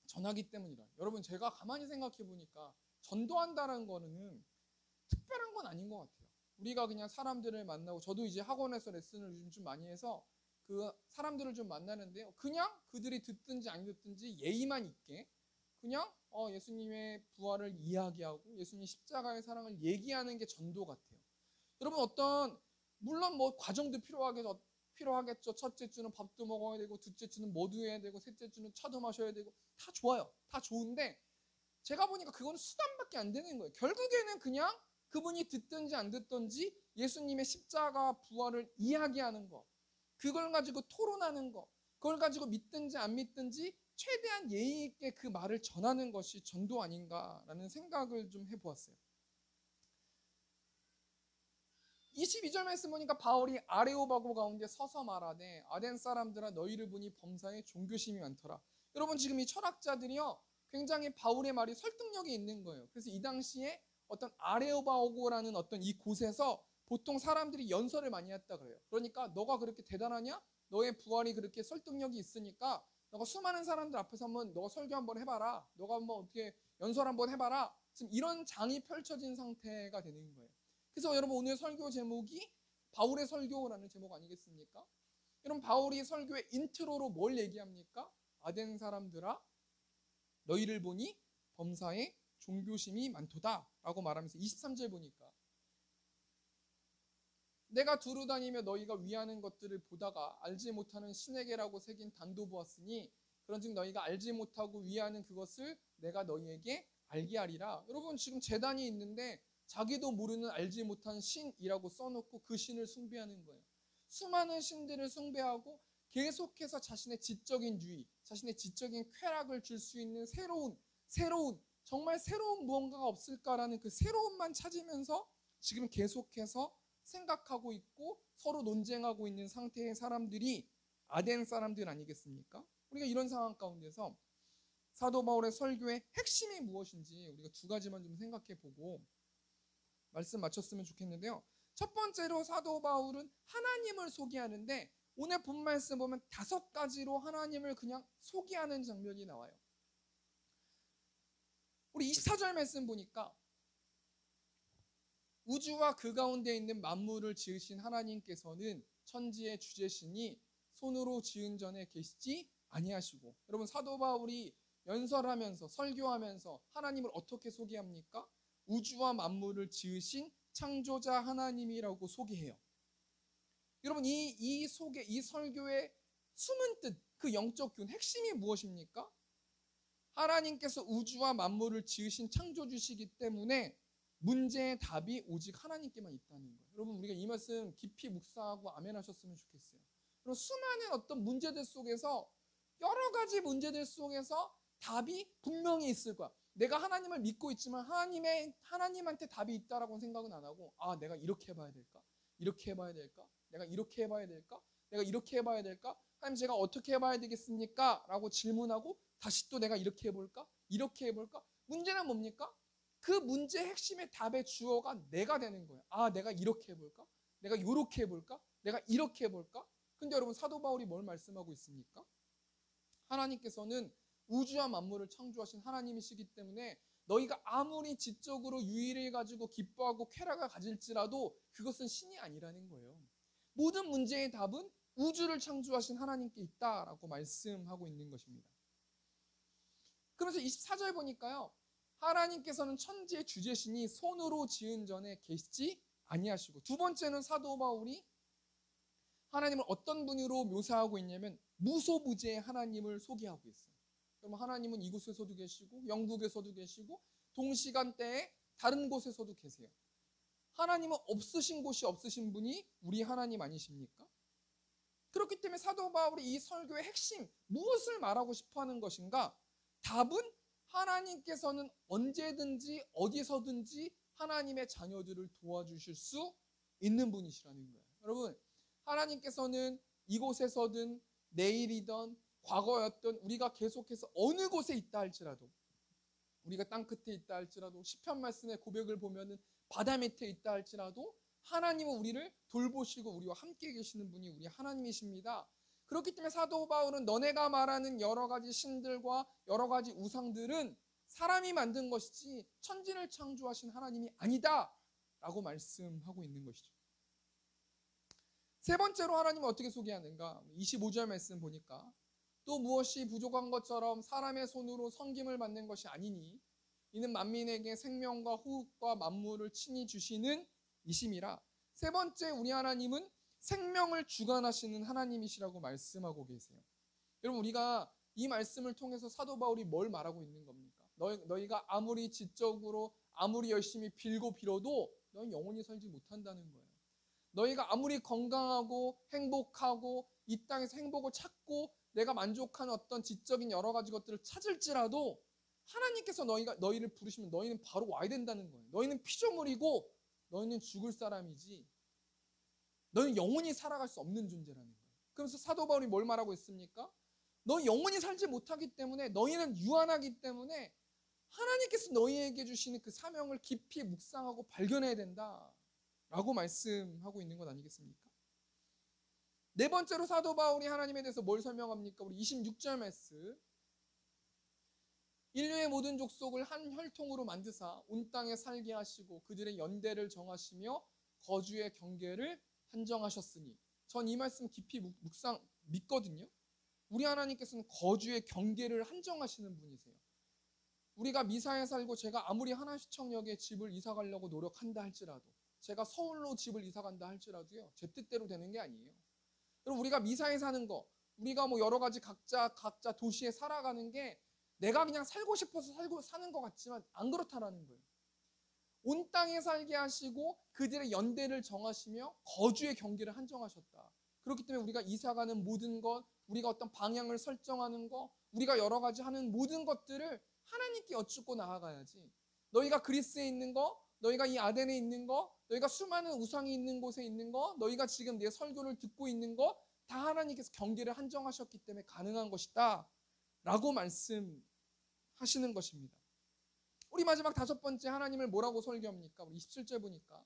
전하기 때문이라. 여러분 제가 가만히 생각해 보니까 전도한다는 거는 특별한 건 아닌 것 같아요. 우리가 그냥 사람들을 만나고 저도 이제 학원에서 레슨을 요즘 좀 많이 해서 그 사람들을 좀 만나는데요. 그냥 그들이 듣든지 안 듣든지 예의만 있게 그냥 예수님의 부활을 이야기하고 예수님 십자가의 사랑을 얘기하는 게 전도 같아요. 여러분 물론 뭐 과정도 필요하겠죠. 첫째 주는 밥도 먹어야 되고 둘째 주는 뭐도 해야 되고 셋째 주는 차도 마셔야 되고 다 좋아요. 다 좋은데 제가 보니까 그건 수단밖에 안 되는 거예요. 결국에는 그냥 그분이 듣든지 안 듣든지 예수님의 십자가 부활을 이야기하는 거 그걸 가지고 토론하는 거 그걸 가지고 믿든지 안 믿든지 최대한 예의 있게 그 말을 전하는 것이 전도 아닌가라는 생각을 좀 해보았어요. 22절 말씀 보니까 바울이 아레오바고 가운데 서서 말하되 아덴 사람들아 너희를 보니 범사에 종교심이 많더라. 여러분 지금 이 철학자들이요 굉장히 바울의 말이 설득력이 있는 거예요. 그래서 이 당시에 어떤 아레오바고라는 어떤 이 곳에서 보통 사람들이 연설을 많이 했다 그래요. 그러니까 너가 그렇게 대단하냐? 너의 부활이 그렇게 설득력이 있으니까 너가 수많은 사람들 앞에서 한번 너가 설교 한번 해봐라. 너가 한번 어떻게 연설 한번 해봐라. 지금 이런 장이 펼쳐진 상태가 되는 거예요. 그래서 여러분 오늘 설교 제목이 바울의 설교라는 제목 아니겠습니까? 여러분 바울이 설교의 인트로로 뭘 얘기합니까? 아덴 사람들아 너희를 보니 범사에 종교심이 많도다 라고 말하면서 23절 보니까 내가 두루 다니며 너희가 위하는 것들을 보다가 알지 못하는 신에게라고 새긴 단도 보았으니 그런즉 너희가 알지 못하고 위하는 그것을 내가 너희에게 알게 하리라. 여러분 지금 제단이 있는데 자기도 모르는 알지 못한 신이라고 써놓고 그 신을 숭배하는 거예요. 수많은 신들을 숭배하고 계속해서 자신의 지적인 유의, 자신의 지적인 쾌락을 줄 수 있는 정말 새로운 무언가가 없을까라는 그 새로움만 찾으면서 지금 계속해서 생각하고 있고 서로 논쟁하고 있는 상태의 사람들이 아덴 사람들 아니겠습니까? 우리가 이런 상황 가운데서 사도 바울의 설교의 핵심이 무엇인지 우리가 두 가지만 좀 생각해 보고 말씀 마쳤으면 좋겠는데요. 첫 번째로 사도 바울은 하나님을 소개하는데 오늘 본 말씀 보면 5가지로 하나님을 그냥 소개하는 장면이 나와요. 우리 24절 말씀 보니까 우주와 그 가운데 있는 만물을 지으신 하나님께서는 천지의 주제신이 손으로 지은 전에 계시지 아니하시고, 여러분 사도 바울이 연설하면서 설교하면서 하나님을 어떻게 소개합니까? 우주와 만물을 지으신 창조자 하나님이라고 소개해요. 여러분 이 설교의 숨은 뜻, 그 영적 교훈 핵심이 무엇입니까? 하나님께서 우주와 만물을 지으신 창조주시기 때문에 문제의 답이 오직 하나님께만 있다는 거예요. 여러분 우리가 이 말씀 깊이 묵상하고 아멘 하셨으면 좋겠어요. 그리고 수많은 어떤 문제들 속에서 여러 가지 문제들 속에서 답이 분명히 있을 거야. 내가 하나님을 믿고 있지만 하나님한테 답이 있다라고 생각은 안 하고, 내가 이렇게 해봐야 될까? 이렇게 해봐야 될까? 내가 이렇게 해봐야 될까? 내가 이렇게 해봐야 될까? 하나님 제가 어떻게 해봐야 되겠습니까? 라고 질문하고 다시 또 내가 이렇게 해볼까? 이렇게 해볼까? 문제는 뭡니까? 그 문제의 핵심의 답의 주어가 내가 되는 거예요. 내가 이렇게 해볼까? 내가 이렇게 해볼까? 내가 이렇게 해볼까? 근데 여러분 사도 바울이 뭘 말씀하고 있습니까? 하나님께서는 우주와 만물을 창조하신 하나님이시기 때문에 너희가 아무리 지적으로 유의를 가지고 기뻐하고 쾌락을 가질지라도 그것은 신이 아니라는 거예요. 모든 문제의 답은 우주를 창조하신 하나님께 있다라고 말씀하고 있는 것입니다. 그래서 24절 보니까요, 하나님께서는 천지의 주제신이 손으로 지은 전에 계시지 아니하시고, 두 번째는 사도 바울이 하나님을 어떤 분으로 묘사하고 있냐면 무소부재의 하나님을 소개하고 있어요. 그럼 하나님은 이곳에서도 계시고 영국에서도 계시고 동시간대에 다른 곳에서도 계세요. 하나님은 없으신 곳이 없으신 분이 우리 하나님 아니십니까? 그렇기 때문에 사도 바울이 이 설교의 핵심, 무엇을 말하고 싶어하는 것인가? 답은 하나님께서는 언제든지 어디서든지 하나님의 자녀들을 도와주실 수 있는 분이시라는 거예요. 여러분, 하나님께서는 이곳에서든 내일이든 과거였던 우리가 계속해서 어느 곳에 있다 할지라도, 우리가 땅 끝에 있다 할지라도, 시편 말씀의 고백을 보면은 바다 밑에 있다 할지라도 하나님은 우리를 돌보시고 우리와 함께 계시는 분이 우리 하나님이십니다. 그렇기 때문에 사도 바울은 너네가 말하는 여러 가지 신들과 여러 가지 우상들은 사람이 만든 것이지 천지를 창조하신 하나님이 아니다 라고 말씀하고 있는 것이죠. 세 번째로 하나님을 어떻게 소개하는가? 25절 말씀 보니까 또 무엇이 부족한 것처럼 사람의 손으로 섬김을 받는 것이 아니니 이는 만민에게 생명과 호흡과 만물을 친히 주시는 이심이라. 세 번째, 우리 하나님은 생명을 주관하시는 하나님이시라고 말씀하고 계세요. 여러분, 우리가 이 말씀을 통해서 사도 바울이 뭘 말하고 있는 겁니까? 너희가 아무리 지적으로 아무리 열심히 빌고 빌어도 너희 영원히 살지 못한다는 거예요. 너희가 아무리 건강하고 행복하고 이 땅에서 행복을 찾고 내가 만족하는 어떤 지적인 여러 가지 것들을 찾을지라도 하나님께서 너희를 부르시면 너희는 바로 와야 된다는 거예요. 너희는 피조물이고 너희는 죽을 사람이지 너희는 영원히 살아갈 수 없는 존재라는 거예요. 그래서 사도 바울이 뭘 말하고 있습니까? 너희 영원히 살지 못하기 때문에 너희는 유한하기 때문에 하나님께서 너희에게 주시는 그 사명을 깊이 묵상하고 발견해야 된다 라고 말씀하고 있는 것 아니겠습니까? 네 번째로 사도 바울이 하나님에 대해서 뭘 설명합니까? 우리 26절 말씀. 인류의 모든 족속을 한 혈통으로 만드사 온 땅에 살게 하시고 그들의 연대를 정하시며 거주의 경계를 한정하셨으니. 전 이 말씀 깊이 믿거든요. 우리 하나님께서는 거주의 경계를 한정하시는 분이세요. 우리가 미사에 살고 제가 아무리 하나시청역에 집을 이사 가려고 노력한다 할지라도, 제가 서울로 집을 이사 간다 할지라도요, 제 뜻대로 되는 게 아니에요. 여러분, 우리가 미사에 사는 거, 우리가 뭐 여러 가지 각자 도시에 살아가는 게 내가 그냥 살고 싶어서 사는 것 같지만 안 그렇다라는 거예요. 온 땅에 살게 하시고 그들의 연대를 정하시며 거주의 경계를 한정하셨다. 그렇기 때문에 우리가 이사가는 모든 것, 우리가 어떤 방향을 설정하는 것, 우리가 여러 가지 하는 모든 것들을 하나님께 여쭙고 나아가야지. 너희가 그리스에 있는 거, 너희가 이 아덴에 있는 거, 너희가 수많은 우상이 있는 곳에 있는 거, 너희가 지금 내 설교를 듣고 있는 거, 다 하나님께서 경계를 한정하셨기 때문에 가능한 것이다. 라고 말씀하시는 것입니다. 우리 마지막 다섯 번째 하나님을 뭐라고 설교합니까? 우리 27절 보니까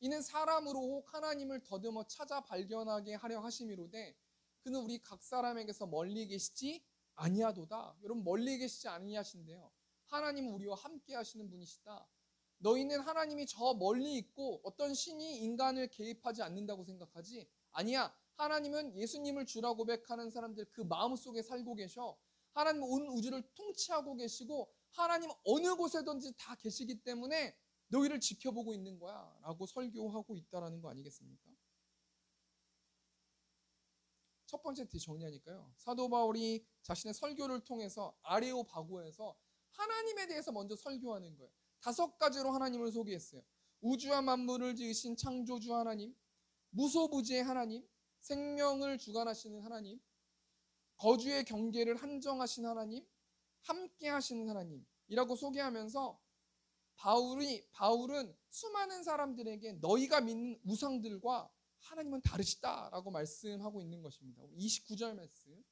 이는 사람으로 혹 하나님을 더듬어 찾아 발견하게 하려 하심이로되 그는 우리 각 사람에게서 멀리 계시지 아니하도다. 여러분 멀리 계시지 아니하신대요. 하나님은 우리와 함께 하시는 분이시다. 너희는 하나님이 저 멀리 있고 어떤 신이 인간을 개입하지 않는다고 생각하지? 아니야. 하나님은 예수님을 주라 고백하는 사람들 그 마음속에 살고 계셔. 하나님 온 우주를 통치하고 계시고 하나님 어느 곳에든지 다 계시기 때문에 너희를 지켜보고 있는 거야 라고 설교하고 있다는 거 아니겠습니까? 첫 번째 정리하니까요. 사도 바울이 자신의 설교를 통해서 아레오바고에서 하나님에 대해서 먼저 설교하는 거예요. 다섯 가지로 하나님을 소개했어요. 우주와 만물을 지으신 창조주 하나님, 무소부지의 하나님, 생명을 주관하시는 하나님, 거주의 경계를 한정하신 하나님, 함께 하시는 하나님이라고 소개하면서 바울은 수많은 사람들에게 너희가 믿는 우상들과 하나님은 다르시다라고 말씀하고 있는 것입니다. 29절 말씀.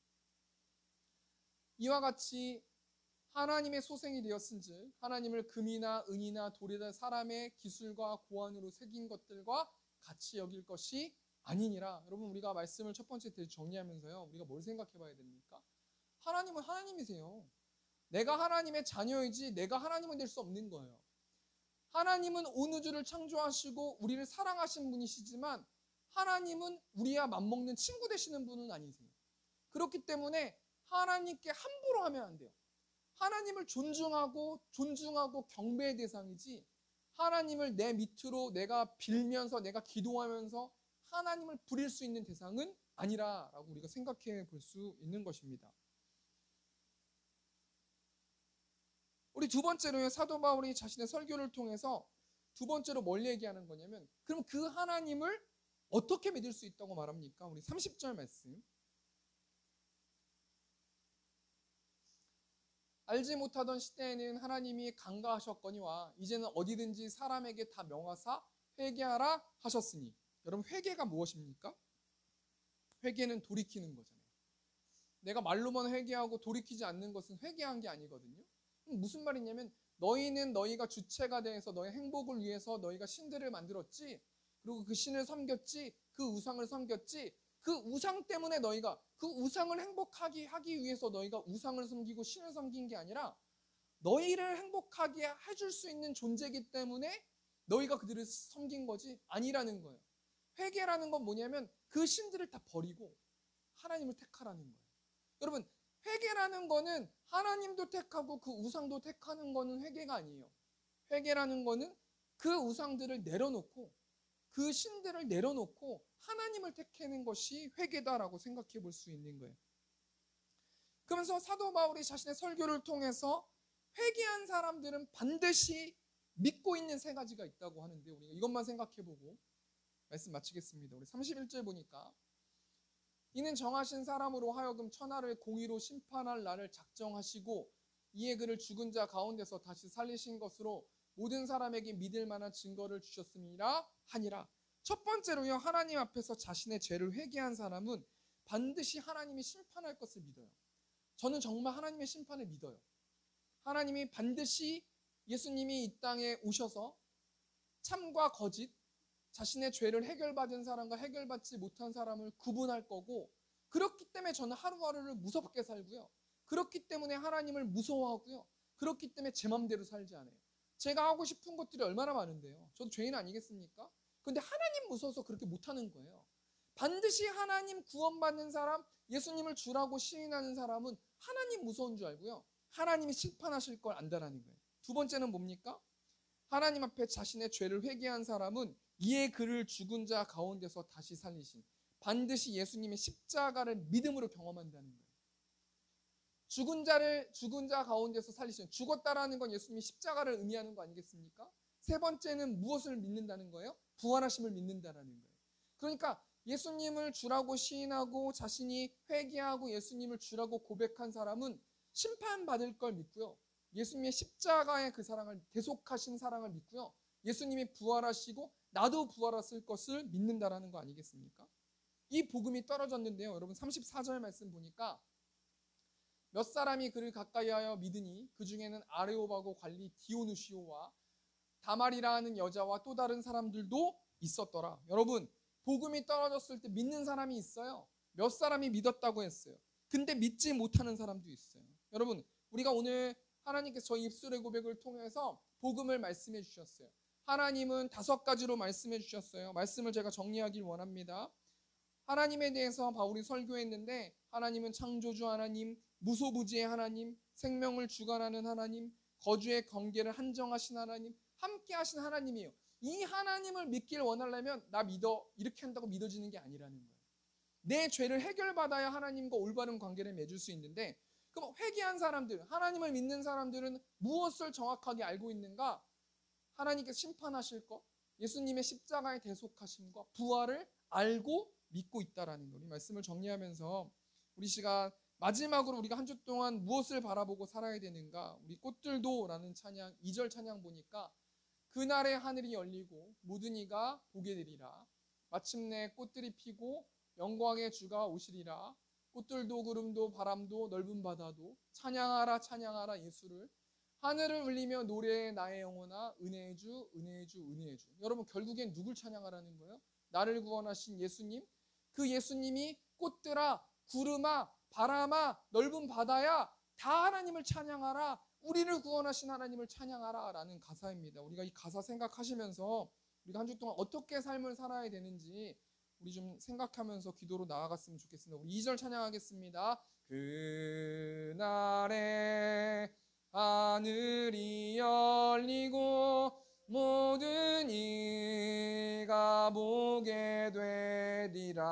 이와 같이 하나님의 소생이 되었은즉 하나님을 금이나 은이나 돌이나 사람의 기술과 고안으로 새긴 것들과 같이 여길 것이 아니니라. 여러분 우리가 말씀을 첫 번째 정리하면서요. 우리가 뭘 생각해 봐야 됩니까? 하나님은 하나님이세요. 내가 하나님의 자녀이지 내가 하나님은 될 수 없는 거예요. 하나님은 온 우주를 창조하시고 우리를 사랑하신 분이시지만 하나님은 우리와 맞먹는 친구 되시는 분은 아니세요. 그렇기 때문에 하나님께 함부로 하면 안 돼요. 하나님을 존중하고 경배의 대상이지 하나님을 내 밑으로 내가 빌면서 내가 기도하면서 하나님을 부릴 수 있는 대상은 아니라라고 우리가 생각해 볼 수 있는 것입니다. 우리 두 번째로요. 사도 바울이 자신의 설교를 통해서 두 번째로 뭘 얘기하는 거냐면 그럼 그 하나님을 어떻게 믿을 수 있다고 말합니까? 우리 30절 말씀. 알지 못하던 시대에는 하나님이 강가하셨거니와 이제는 어디든지 사람에게 다 명하사 회개하라 하셨으니. 여러분 회개가 무엇입니까? 회개는 돌이키는 거잖아요. 내가 말로만 회개하고 돌이키지 않는 것은 회개한 게 아니거든요. 무슨 말이냐면 너희는 너희가 주체가 돼서 너의 행복을 위해서 너희가 신들을 만들었지. 그리고 그 신을 섬겼지. 그 우상을 섬겼지. 그 우상 때문에 너희가 그 우상을 행복하게 하기 위해서 너희가 우상을 섬기고 신을 섬긴 게 아니라 너희를 행복하게 해줄 수 있는 존재이기 때문에 너희가 그들을 섬긴 거지 아니라는 거예요. 회개라는 건 뭐냐면 그 신들을 다 버리고 하나님을 택하라는 거예요. 여러분 회개라는 거는 하나님도 택하고 그 우상도 택하는 거는 회개가 아니에요. 회개라는 거는 그 우상들을 내려놓고 그 신들을 내려놓고 하나님을 택하는 것이 회개다라고 생각해 볼 수 있는 거예요. 그러면서 사도 바울이 자신의 설교를 통해서 회개한 사람들은 반드시 믿고 있는 세 가지가 있다고 하는데 우리가 이것만 생각해 보고 말씀 마치겠습니다. 우리 31절 보니까 이는 정하신 사람으로 하여금 천하를 공의로 심판할 날을 작정하시고 이에 그를 죽은 자 가운데서 다시 살리신 것으로 모든 사람에게 믿을 만한 증거를 주셨음이라 하니라. 첫 번째로요. 하나님 앞에서 자신의 죄를 회개한 사람은 반드시 하나님이 심판할 것을 믿어요. 저는 정말 하나님의 심판을 믿어요. 하나님이 반드시 예수님이 이 땅에 오셔서 참과 거짓, 자신의 죄를 해결받은 사람과 해결받지 못한 사람을 구분할 거고 그렇기 때문에 저는 하루하루를 무섭게 살고요. 그렇기 때문에 하나님을 무서워하고요. 그렇기 때문에 제 맘대로 살지 않아요. 제가 하고 싶은 것들이 얼마나 많은데요. 저도 죄인 아니겠습니까? 그런데 하나님 무서워서 그렇게 못하는 거예요. 반드시 하나님 구원받는 사람, 예수님을 주라고 시인하는 사람은 하나님 무서운 줄 알고요. 하나님이 심판하실 걸 안다라는 거예요. 두 번째는 뭡니까? 하나님 앞에 자신의 죄를 회개한 사람은 이에 그를 죽은 자 가운데서 다시 살리신 반드시 예수님의 십자가를 믿음으로 경험한다는 거예요. 죽은 자 가운데서 살리신, 죽었다라는 건 예수님이 십자가를 의미하는 거 아니겠습니까? 세 번째는 무엇을 믿는다는 거예요? 부활하심을 믿는다라는 거예요. 그러니까 예수님을 주라고 시인하고 자신이 회개하고 예수님을 주라고 고백한 사람은 심판받을 걸 믿고요. 예수님의 십자가의 그 사랑을, 대속하신 사랑을 믿고요. 예수님이 부활하시고 나도 부활했을 것을 믿는다라는 거 아니겠습니까? 이 복음이 떨어졌는데요. 여러분 34절 말씀 보니까 몇 사람이 그를 가까이하여 믿으니 그 중에는 아레오바고 관리 디오누시오와 다말이라는 여자와 또 다른 사람들도 있었더라. 여러분 복음이 떨어졌을 때 믿는 사람이 있어요. 몇 사람이 믿었다고 했어요. 근데 믿지 못하는 사람도 있어요. 여러분 우리가 오늘 하나님께서 저희 입술의 고백을 통해서 복음을 말씀해 주셨어요. 하나님은 5가지로 말씀해 주셨어요. 말씀을 제가 정리하길 원합니다. 하나님에 대해서 바울이 설교했는데 하나님은 창조주 하나님, 무소부지의 하나님, 생명을 주관하는 하나님, 거주의 경계를 한정하신 하나님, 함께 하신 하나님이에요. 이 하나님을 믿길 원하려면 나 믿어 이렇게 한다고 믿어지는 게 아니라는 거예요. 내 죄를 해결받아야 하나님과 올바른 관계를 맺을 수 있는데, 그럼 회개한 사람들, 하나님을 믿는 사람들은 무엇을 정확하게 알고 있는가? 하나님께서 심판하실 것, 예수님의 십자가의 대속하심과 부활을 알고 믿고 있다라는 거. 우리 말씀을 정리하면서 우리 시간 마지막으로 우리가 한 주 동안 무엇을 바라보고 살아야 되는가? 우리 꽃들도라는 찬양 2절 찬양 보니까 그날의 하늘이 열리고 모든 이가 보게 되리라. 마침내 꽃들이 피고 영광의 주가 오시리라. 꽃들도 구름도 바람도 넓은 바다도 찬양하라 찬양하라 예수를. 하늘을 울리며 노래해 나의 영혼아 은혜의 주 은혜의 주 은혜의 주. 여러분 결국엔 누굴 찬양하라는 거예요? 나를 구원하신 예수님. 그 예수님이 꽃들아 구름아 바람아 넓은 바다야 다 하나님을 찬양하라. 우리를 구원하신 하나님을 찬양하라 라는 가사입니다. 우리가 이 가사 생각하시면서 우리가 한 주 동안 어떻게 삶을 살아야 되는지 우리 좀 생각하면서 기도로 나아갔으면 좋겠습니다. 우리 2절 찬양하겠습니다. 그날에 하늘이 열리고 모든 이가 보게 되리라.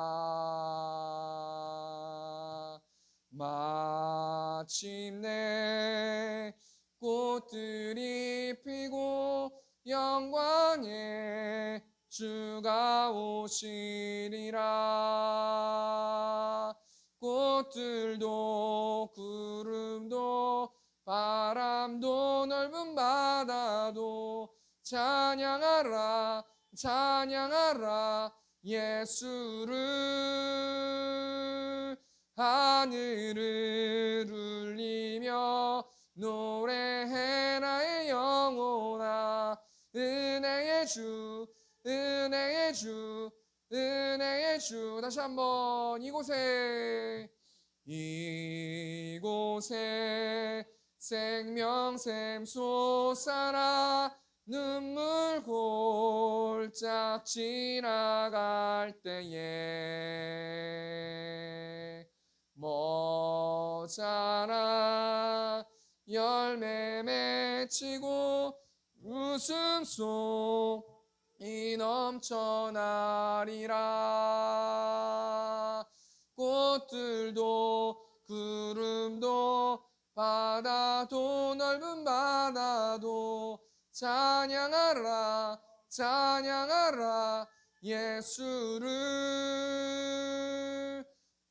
마침내 꽃들이 피고 영광의 주가 오시리라. 꽃들도 구름도 바람도 넓은 바다도 찬양하라 찬양하라 예수를. 하늘을 울리며 노래해 나의 영혼아 은혜의 주 은혜의 주 은혜의 주. 다시 한번 이곳에 생명샘 솟아라. 눈물 골짝 지나갈 때에 모자라 열매 맺히고 웃음송이 넘쳐나리라. 꽃들도 구름도 바다도 넓은 바다도 찬양하라 찬양하라 예수를.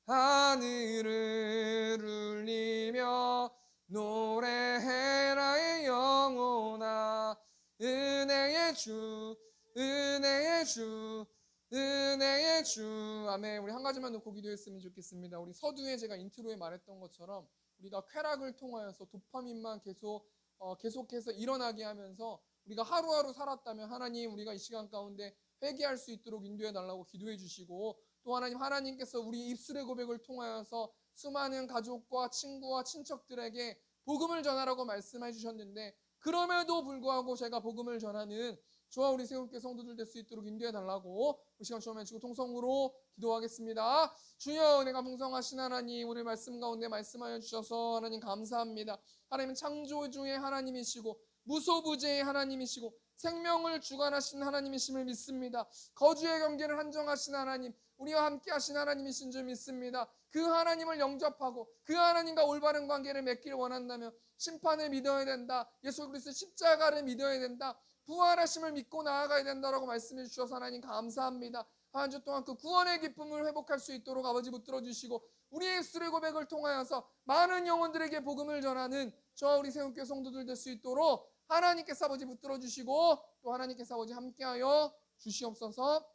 하늘을 울리며 노래해 나의 영혼아 은혜의 주 은혜의 주 은혜의 주. 아멘. 우리 한 가지만 놓고 기도했으면 좋겠습니다. 우리 서두에 제가 인트로에 말했던 것처럼 우리가 쾌락을 통하여서 도파민만 계속해서 일어나게 하면서 우리가 하루하루 살았다면 하나님 우리가 이 시간 가운데 회개할 수 있도록 인도해 달라고 기도해 주시고, 또 하나님께서 우리 입술의 고백을 통하여서 수많은 가족과 친구와 친척들에게 복음을 전하라고 말씀해 주셨는데, 그럼에도 불구하고 제가 복음을 전하는 저와 우리 세움교회 성도들 될 수 있도록 인도해 달라고 이 시간 주여 외치고 통성으로 기도하겠습니다. 주여 은혜가 풍성하신 하나님, 우리 말씀 가운데 말씀하여 주셔서 하나님 감사합니다. 하나님은 창조주의 하나님이시고 무소부재의 하나님이시고 생명을 주관하신 하나님이심을 믿습니다. 거주의 경계를 한정하신 하나님, 우리와 함께 하신 하나님이신 줄 믿습니다. 그 하나님을 영접하고 그 하나님과 올바른 관계를 맺기를 원한다면 심판을 믿어야 된다. 예수 그리스도의 십자가를 믿어야 된다. 부활하심을 믿고 나아가야 된다라고 말씀해 주셔서 하나님 감사합니다. 한 주 동안 그 구원의 기쁨을 회복할 수 있도록 아버지 붙들어 주시고 우리의 예수의 고백을 통하여서 많은 영혼들에게 복음을 전하는 저와 우리 세운교회 성도들 될 수 있도록 하나님께서 아버지 붙들어 주시고 또 하나님께서 아버지 함께하여 주시옵소서.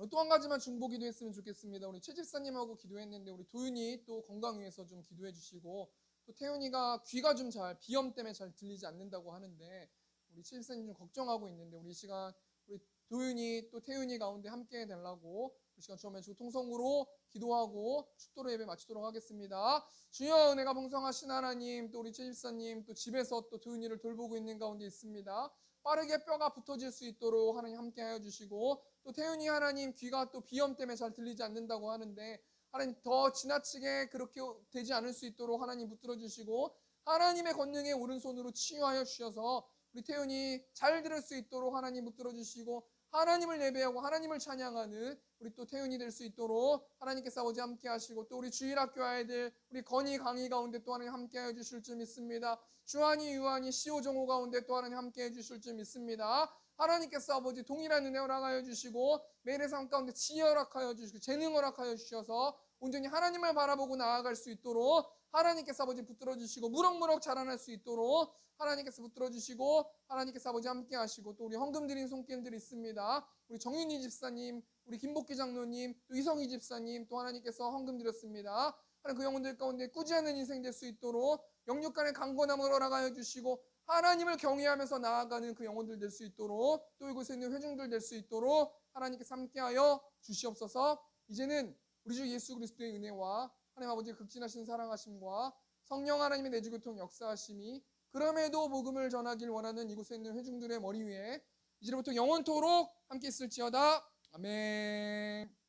또 한 가지만 중보기도 했으면 좋겠습니다. 우리 최 집사님하고 기도했는데 우리 도윤이 또 건강 위해서 좀 기도해 주시고 또 태윤이가 귀가 좀 잘 비염 때문에 잘 들리지 않는다고 하는데 우리 최 집사님 좀 걱정하고 있는데 우리 이 시간 우리 도윤이 또 태윤이 가운데 함께 해달라고 이 시간 처음에 통성으로 기도하고 축도로 예배 마치도록 하겠습니다. 주여 은혜가 풍성하신 하나님 또 우리 최 집사님 또 집에서 또 도윤이를 돌보고 있는 가운데 있습니다. 빠르게 뼈가 붙어질 수 있도록 하나님 함께 하여 주시고 또 태윤이 하나님 귀가 또 비염 때문에 잘 들리지 않는다고 하는데 하나님 더 지나치게 그렇게 되지 않을 수 있도록 하나님 붙들어 주시고 하나님의 권능에 오른손으로 치유하여 주셔서 우리 태윤이 잘 들을 수 있도록 하나님 붙들어 주시고 하나님을 예배하고 하나님을 찬양하는 우리 또 태윤이 될 수 있도록 하나님께서 아버지 함께 하시고 또 우리 주일학교 아이들 우리 건희 강희 가운데 또 하나님 함께 해 주실 줄 믿습니다. 주한이 유한이 시오정호 가운데 또 하나님 함께 해 주실 줄 믿습니다. 하나님께서 아버지 동일한 은혜 허락하여 주시고 매일의 삶 가운데 지혜 허락하여 주시고 재능 허락하여 주셔서 온전히 하나님을 바라보고 나아갈 수 있도록 하나님께서 아버지 붙들어 주시고 무럭무럭 자라날 수 있도록 하나님께서 붙들어 주시고 하나님께서 아버지 함께 하시고 또 우리 헌금 드린 손길들이 있습니다. 우리 정윤희 집사님, 우리 김복기 장로님, 또 이성희 집사님 또 하나님께서 헌금 드렸습니다. 하나님 그 영혼들 가운데 꾸지 않는 인생 될 수 있도록 영육간의 강건함을 허락하여 주시고 하나님을 경외하면서 나아가는 그 영혼들 될 수 있도록 또 이곳에 있는 회중들 될 수 있도록 하나님께서 함께하여 주시옵소서. 이제는 우리 주 예수 그리스도의 은혜와 하나님 아버지의 극진하신 사랑하심과 성령 하나님의 내주교통 역사하심이 그럼에도 복음을 전하길 원하는 이곳에 있는 회중들의 머리 위에 이제부터 영원토록 함께 있을지어다. 아멘.